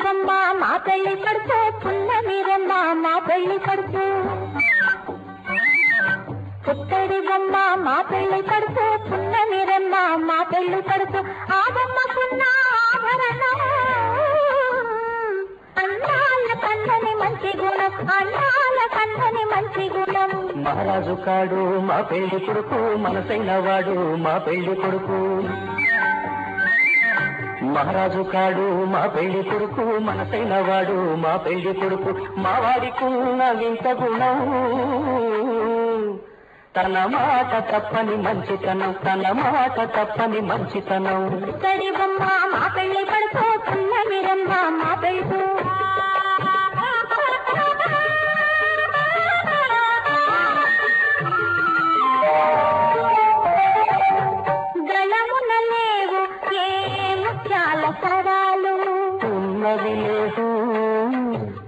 బొమ్మ మా పెళ్లి కొడుకు పున్నమి రమ్మ మా పెళ్లి కొడుకు పుత్తడి బొమ్మ మా పెళ్లి కొడుకు పున్నమి రమ్మ మా పెళ్లి కొడుకు ఆ బొమ్మకున్న ఆభరణం అన్నాల కందని మంచి గుణం అన్నాల కందని మంచి గుణం మహారాజు కాడు మా పెళ్లి కొడుకు మనసైన వాడు మా పెళ్లి కొడుకు మహారాజు కాడు మా పెళ్లి కొడుకు మనసైన వాడు మా పెళ్లి కొడుకు మా వాడికున్న వింత గుణం తన మాట తప్పని మంచితనం తన మాట తప్పని మంచితనం తడి బొమ్మ మా పెళ్లి కొడుకు పున్నమి రమ్మ మా పెళ్లి గళమున లేవు ఏ ముత్యాల సరాలు ఉన్నది లేదు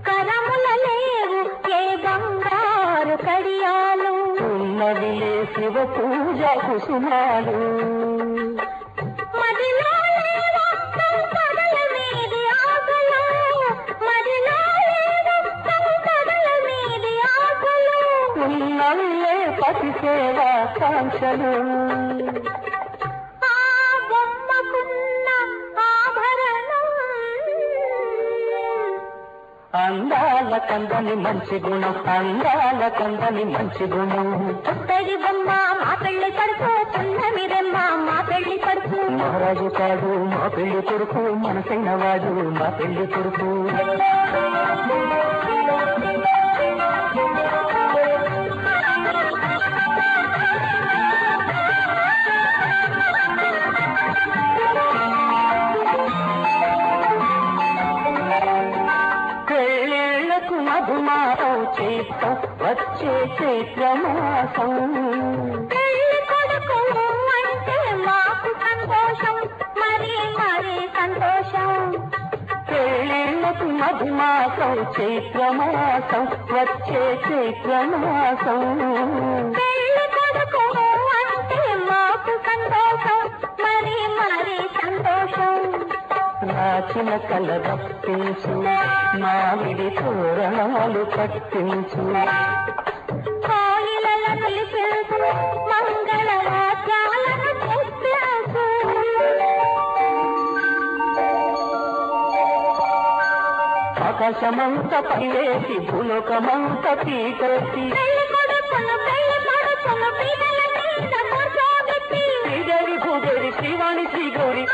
కరముల లేవు ఏ బంగారు కడియాలు ఉన్నది లే శివ పూజ కుసుమాలు మదిలో లేవు సంపదల మీది ఆశలు మదిలో లేవు సంపదల మీది ఆశలు ఉన్నవిలే పతి సేవా కాంక్షలు ఆ బొమ్మకున్న ఆభరణం అందాల కందని మంచి గుణం అందాల కందని మంచి గుణం పుత్తడి బొమ్మ మా పెళ్లి కొడుకు పున్నమి రమ్మ మా పెళ్లి కొడుకు మహారాజు కాడు మా పెళ్లి కొడుకు మనసైన వాడు మా పెళ్లి కొడుకు పెళ్ళిళ్ళకు మధుమాసం చేస్తాం వచ్చే చైత్రమాసం పెళ్లి కొడుకు అంటే మాకు సంతోషం మరి మరి సంతోషం పెళ్ళిళ్ళకు మధుమాసం చైత్రమాసం వచ్చే చైత్రమాసం పెళ్లి కొడుకు అంటే మాకు సంతోషం మరి మరి సంతోషం నాచిన కల రప్పించు మామిడి తోరణాలు కట్టించు కోయిలలో పిలిపించు మంగళ వాద్యాలను తెప్పించు ఆకాశమంత పైవేసి భూలోకమంత పీకేసి పెళ్లి కొడుకును పిల్లల మీద కూర్చోబెట్టి శ్రీదేవి భూదేవి శ్రీవాణి శ్రీగౌరి